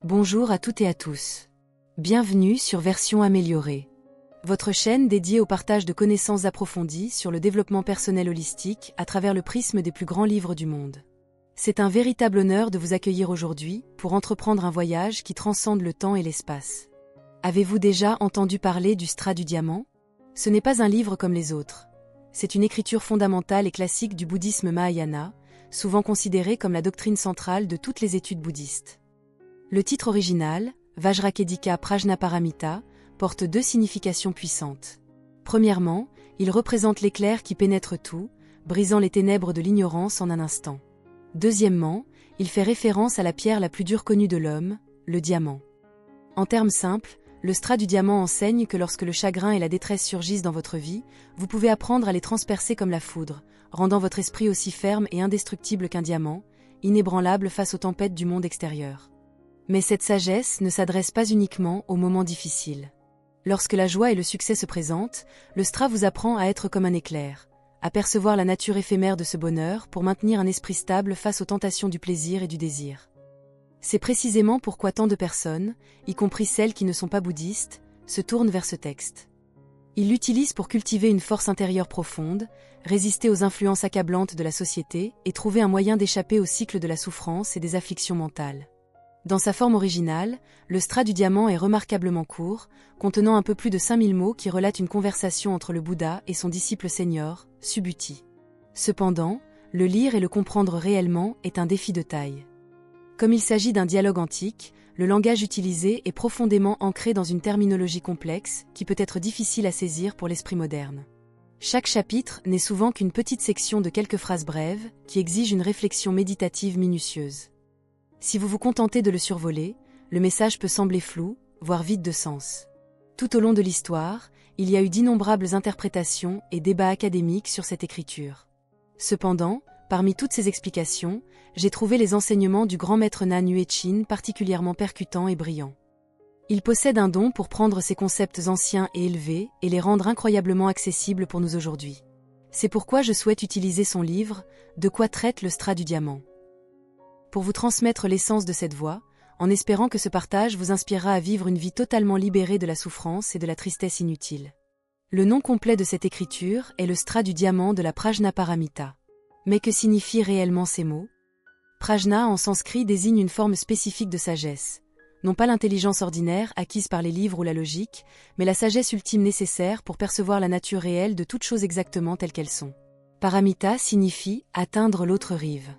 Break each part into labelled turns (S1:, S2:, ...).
S1: Bonjour à toutes et à tous. Bienvenue sur Version améliorée, votre chaîne dédiée au partage de connaissances approfondies sur le développement personnel holistique à travers le prisme des plus grands livres du monde. C'est un véritable honneur de vous accueillir aujourd'hui pour entreprendre un voyage qui transcende le temps et l'espace. Avez-vous déjà entendu parler du Stra du Diamant? Ce n'est pas un livre comme les autres. C'est une écriture fondamentale et classique du bouddhisme Mahayana, souvent considérée comme la doctrine centrale de toutes les études bouddhistes. Le titre original, Vajrakedika Prajnaparamita, porte deux significations puissantes. Premièrement, il représente l'éclair qui pénètre tout, brisant les ténèbres de l'ignorance en un instant. Deuxièmement, il fait référence à la pierre la plus dure connue de l'homme, le diamant. En termes simples, le Stra du Diamant enseigne que lorsque le chagrin et la détresse surgissent dans votre vie, vous pouvez apprendre à les transpercer comme la foudre, rendant votre esprit aussi ferme et indestructible qu'un diamant, inébranlable face aux tempêtes du monde extérieur. Mais cette sagesse ne s'adresse pas uniquement aux moments difficiles. Lorsque la joie et le succès se présentent, le Stra vous apprend à être comme un éclair, à percevoir la nature éphémère de ce bonheur pour maintenir un esprit stable face aux tentations du plaisir et du désir. C'est précisément pourquoi tant de personnes, y compris celles qui ne sont pas bouddhistes, se tournent vers ce texte. Ils l'utilisent pour cultiver une force intérieure profonde, résister aux influences accablantes de la société et trouver un moyen d'échapper au cycle de la souffrance et des afflictions mentales. Dans sa forme originale, le Stra du Diamant est remarquablement court, contenant un peu plus de 5000 mots qui relatent une conversation entre le Bouddha et son disciple senior, Subhuti. Cependant, le lire et le comprendre réellement est un défi de taille. Comme il s'agit d'un dialogue antique, le langage utilisé est profondément ancré dans une terminologie complexe qui peut être difficile à saisir pour l'esprit moderne. Chaque chapitre n'est souvent qu'une petite section de quelques phrases brèves qui exige une réflexion méditative minutieuse. Si vous vous contentez de le survoler, le message peut sembler flou, voire vide de sens. Tout au long de l'histoire, il y a eu d'innombrables interprétations et débats académiques sur cette écriture. Cependant, parmi toutes ces explications, j'ai trouvé les enseignements du grand maître Nan Yue-Chin particulièrement percutants et brillants. Il possède un don pour prendre ces concepts anciens et élevés et les rendre incroyablement accessibles pour nous aujourd'hui. C'est pourquoi je souhaite utiliser son livre « De quoi traite le Stra du Diamant ?» pour vous transmettre l'essence de cette voie, en espérant que ce partage vous inspirera à vivre une vie totalement libérée de la souffrance et de la tristesse inutile. Le nom complet de cette écriture est le Stra du Diamant de la Prajnaparamita. Mais que signifient réellement ces mots? Prajna en sanskrit désigne une forme spécifique de sagesse. Non pas l'intelligence ordinaire acquise par les livres ou la logique, mais la sagesse ultime nécessaire pour percevoir la nature réelle de toutes choses exactement telles qu'elles sont. Paramita signifie atteindre l'autre rive.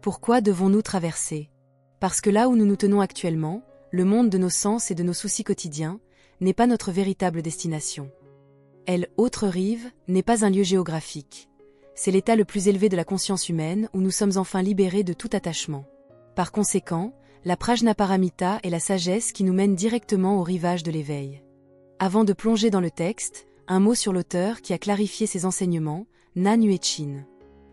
S1: Pourquoi devons-nous traverser? Parce que là où nous nous tenons actuellement, le monde de nos sens et de nos soucis quotidiens, n'est pas notre véritable destination. Autre rive, n'est pas un lieu géographique. C'est l'état le plus élevé de la conscience humaine où nous sommes enfin libérés de tout attachement. Par conséquent, la Prajnaparamita est la sagesse qui nous mène directement au rivage de l'éveil. Avant de plonger dans le texte, un mot sur l'auteur qui a clarifié ses enseignements, Nan Yue-Chin.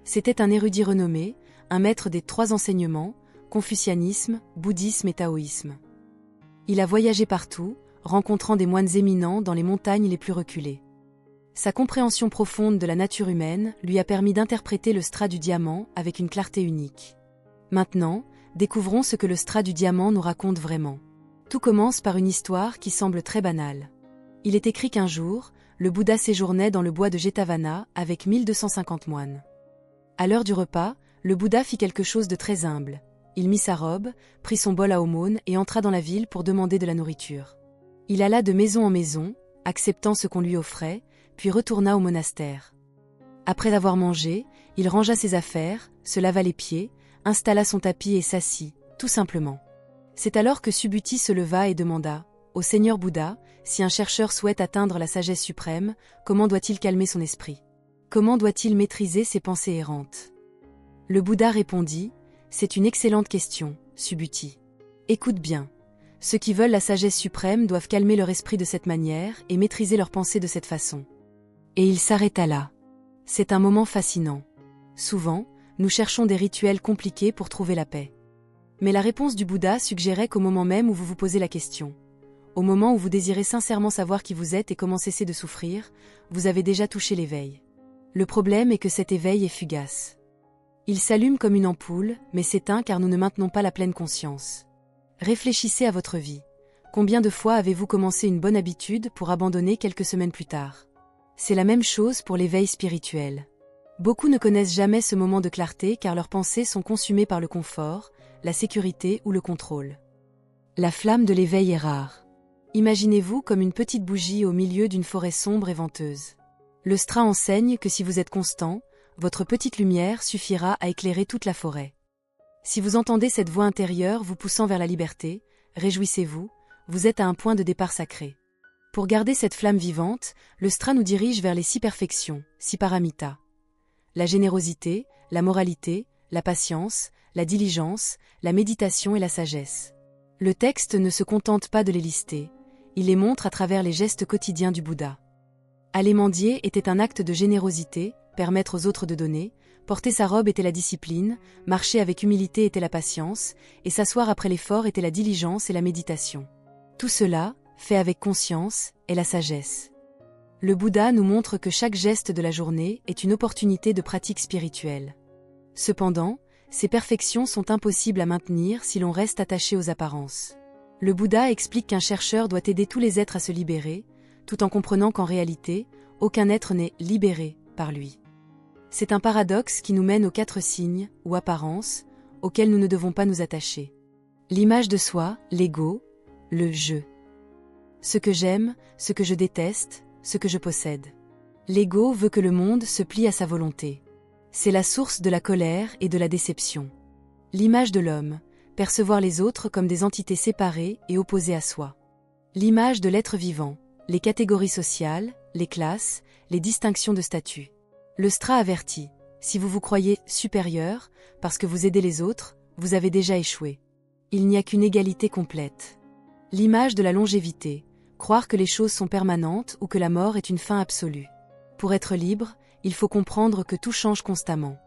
S1: C'était un érudit renommé, un maître des trois enseignements, confucianisme, bouddhisme et taoïsme. Il a voyagé partout, rencontrant des moines éminents dans les montagnes les plus reculées. Sa compréhension profonde de la nature humaine lui a permis d'interpréter le Stra du Diamant avec une clarté unique. Maintenant, découvrons ce que le Stra du Diamant nous raconte vraiment. Tout commence par une histoire qui semble très banale. Il est écrit qu'un jour, le Bouddha séjournait dans le bois de Jetavana avec 1250 moines. À l'heure du repas, le Bouddha fit quelque chose de très humble. Il mit sa robe, prit son bol à aumône et entra dans la ville pour demander de la nourriture. Il alla de maison en maison, acceptant ce qu'on lui offrait, puis retourna au monastère. Après avoir mangé, il rangea ses affaires, se lava les pieds, installa son tapis et s'assit, tout simplement. C'est alors que Subhuti se leva et demanda « Au Seigneur Bouddha, si un chercheur souhaite atteindre la sagesse suprême, comment doit-il calmer son esprit? Comment doit-il maîtriser ses pensées errantes ?» Le Bouddha répondit « C'est une excellente question, Subhuti. Écoute bien. Ceux qui veulent la sagesse suprême doivent calmer leur esprit de cette manière et maîtriser leurs pensées de cette façon. » Et il s'arrêta là. C'est un moment fascinant. Souvent, nous cherchons des rituels compliqués pour trouver la paix. Mais la réponse du Bouddha suggérait qu'au moment même où vous vous posez la question, au moment où vous désirez sincèrement savoir qui vous êtes et comment cesser de souffrir, vous avez déjà touché l'éveil. Le problème est que cet éveil est fugace. Il s'allume comme une ampoule, mais s'éteint car nous ne maintenons pas la pleine conscience. Réfléchissez à votre vie. Combien de fois avez-vous commencé une bonne habitude pour abandonner quelques semaines plus tard? C'est la même chose pour l'éveil spirituel. Beaucoup ne connaissent jamais ce moment de clarté car leurs pensées sont consumées par le confort, la sécurité ou le contrôle. La flamme de l'éveil est rare. Imaginez-vous comme une petite bougie au milieu d'une forêt sombre et venteuse. Le Stra enseigne que si vous êtes constant, votre petite lumière suffira à éclairer toute la forêt. Si vous entendez cette voix intérieure vous poussant vers la liberté, réjouissez-vous, vous êtes à un point de départ sacré. Pour garder cette flamme vivante, le Stra nous dirige vers les 6 perfections, 6 paramitas. La générosité, la moralité, la patience, la diligence, la méditation et la sagesse. Le texte ne se contente pas de les lister, il les montre à travers les gestes quotidiens du Bouddha. Aller mendier était un acte de générosité, permettre aux autres de donner, porter sa robe était la discipline, marcher avec humilité était la patience, et s'asseoir après l'effort était la diligence et la méditation. Tout cela, fait avec conscience, est la sagesse. Le Bouddha nous montre que chaque geste de la journée est une opportunité de pratique spirituelle. Cependant, ces perfections sont impossibles à maintenir si l'on reste attaché aux apparences. Le Bouddha explique qu'un chercheur doit aider tous les êtres à se libérer, tout en comprenant qu'en réalité, aucun être n'est libéré par lui. C'est un paradoxe qui nous mène aux 4 signes, ou apparences, auxquels nous ne devons pas nous attacher. L'image de soi, l'ego, le « je ». Ce que j'aime, ce que je déteste, ce que je possède. L'ego veut que le monde se plie à sa volonté. C'est la source de la colère et de la déception. L'image de l'homme, percevoir les autres comme des entités séparées et opposées à soi. L'image de l'être vivant, les catégories sociales, les classes, les distinctions de statut. Le Stra avertit, si vous vous croyez supérieur, parce que vous aidez les autres, vous avez déjà échoué. Il n'y a qu'une égalité complète. L'image de la longévité, croire que les choses sont permanentes ou que la mort est une fin absolue. Pour être libre, il faut comprendre que tout change constamment.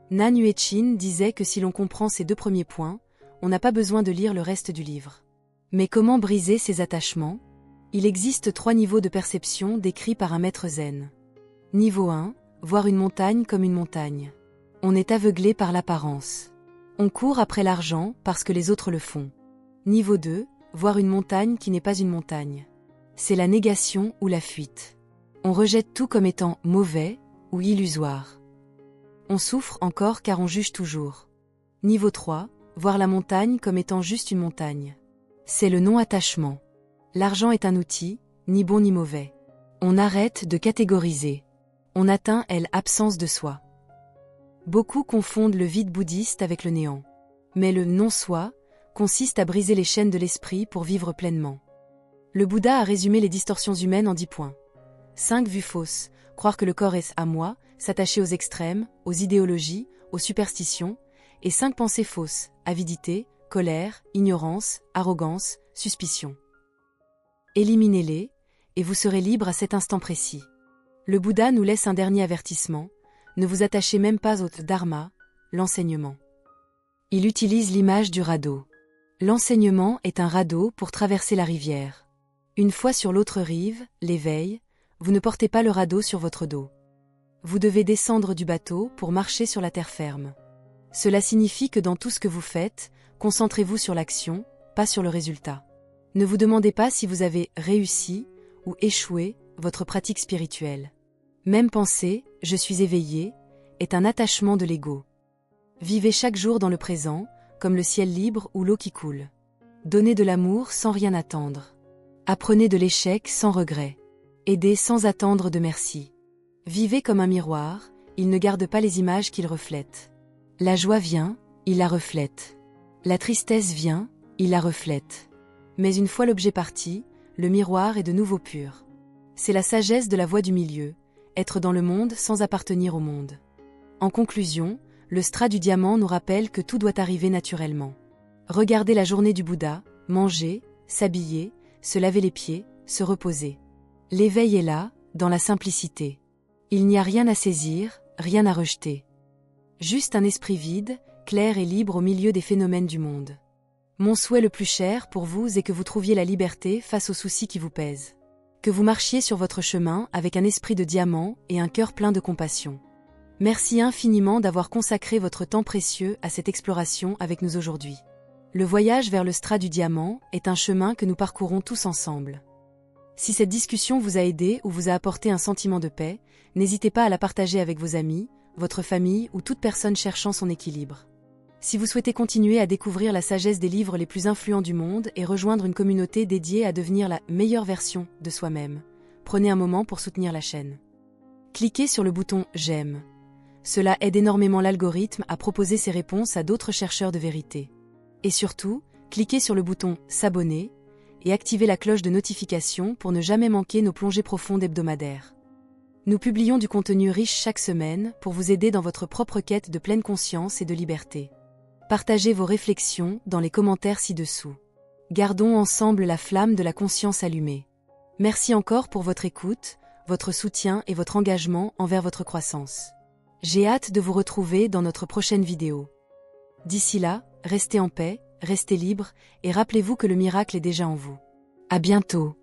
S1: Nan Yuechin disait que si l'on comprend ces 2 premiers points, on n'a pas besoin de lire le reste du livre. Mais comment briser ces attachements? Il existe 3 niveaux de perception décrits par un maître zen. Niveau 1, voir une montagne comme une montagne. On est aveuglé par l'apparence. On court après l'argent parce que les autres le font. Niveau 2, voir une montagne qui n'est pas une montagne. C'est la négation ou la fuite. On rejette tout comme étant mauvais ou illusoire. On souffre encore car on juge toujours. Niveau 3, voir la montagne comme étant juste une montagne. C'est le non-attachement. L'argent est un outil, ni bon ni mauvais. On arrête de catégoriser. On atteint l'absence de soi. Beaucoup confondent le vide bouddhiste avec le néant. Mais le non-soi consiste à briser les chaînes de l'esprit pour vivre pleinement. Le Bouddha a résumé les distorsions humaines en 10 points. 5 vues fausses, croire que le corps est à moi, s'attacher aux extrêmes, aux idéologies, aux superstitions, et 5 pensées fausses, avidité, colère, ignorance, arrogance, suspicion. Éliminez-les, et vous serez libre à cet instant précis. Le Bouddha nous laisse un dernier avertissement, ne vous attachez même pas au dharma, l'enseignement. Il utilise l'image du radeau. L'enseignement est un radeau pour traverser la rivière. Une fois sur l'autre rive, l'éveil, vous ne portez pas le radeau sur votre dos. Vous devez descendre du bateau pour marcher sur la terre ferme. Cela signifie que dans tout ce que vous faites, concentrez-vous sur l'action, pas sur le résultat. Ne vous demandez pas si vous avez réussi ou échoué votre pratique spirituelle. Même penser « je suis éveillé » est un attachement de l'ego. Vivez chaque jour dans le présent, comme le ciel libre ou l'eau qui coule. Donnez de l'amour sans rien attendre. Apprenez de l'échec sans regret. Aidez sans attendre de merci. Vivez comme un miroir, il ne garde pas les images qu'il reflète. La joie vient, il la reflète. La tristesse vient, il la reflète. Mais une fois l'objet parti, le miroir est de nouveau pur. C'est la sagesse de la voie du milieu, être dans le monde sans appartenir au monde. En conclusion, le Stra du diamant nous rappelle que tout doit arriver naturellement. Regardez la journée du Bouddha, manger, s'habiller, se laver les pieds, se reposer. L'éveil est là, dans la simplicité. Il n'y a rien à saisir, rien à rejeter. Juste un esprit vide, clair et libre au milieu des phénomènes du monde. Mon souhait le plus cher pour vous est que vous trouviez la liberté face aux soucis qui vous pèsent. Que vous marchiez sur votre chemin avec un esprit de diamant et un cœur plein de compassion. Merci infiniment d'avoir consacré votre temps précieux à cette exploration avec nous aujourd'hui. Le voyage vers le Strat du diamant est un chemin que nous parcourons tous ensemble. Si cette discussion vous a aidé ou vous a apporté un sentiment de paix, n'hésitez pas à la partager avec vos amis, votre famille ou toute personne cherchant son équilibre. Si vous souhaitez continuer à découvrir la sagesse des livres les plus influents du monde et rejoindre une communauté dédiée à devenir la meilleure version de soi-même, prenez un moment pour soutenir la chaîne. Cliquez sur le bouton « J'aime ». Cela aide énormément l'algorithme à proposer ses réponses à d'autres chercheurs de vérité. Et surtout, cliquez sur le bouton « S'abonner » et activez la cloche de notification pour ne jamais manquer nos plongées profondes hebdomadaires. Nous publions du contenu riche chaque semaine pour vous aider dans votre propre quête de pleine conscience et de liberté. Partagez vos réflexions dans les commentaires ci-dessous. Gardons ensemble la flamme de la conscience allumée. Merci encore pour votre écoute, votre soutien et votre engagement envers votre croissance. J'ai hâte de vous retrouver dans notre prochaine vidéo. D'ici là, restez en paix, restez libre et rappelez-vous que le miracle est déjà en vous. À bientôt.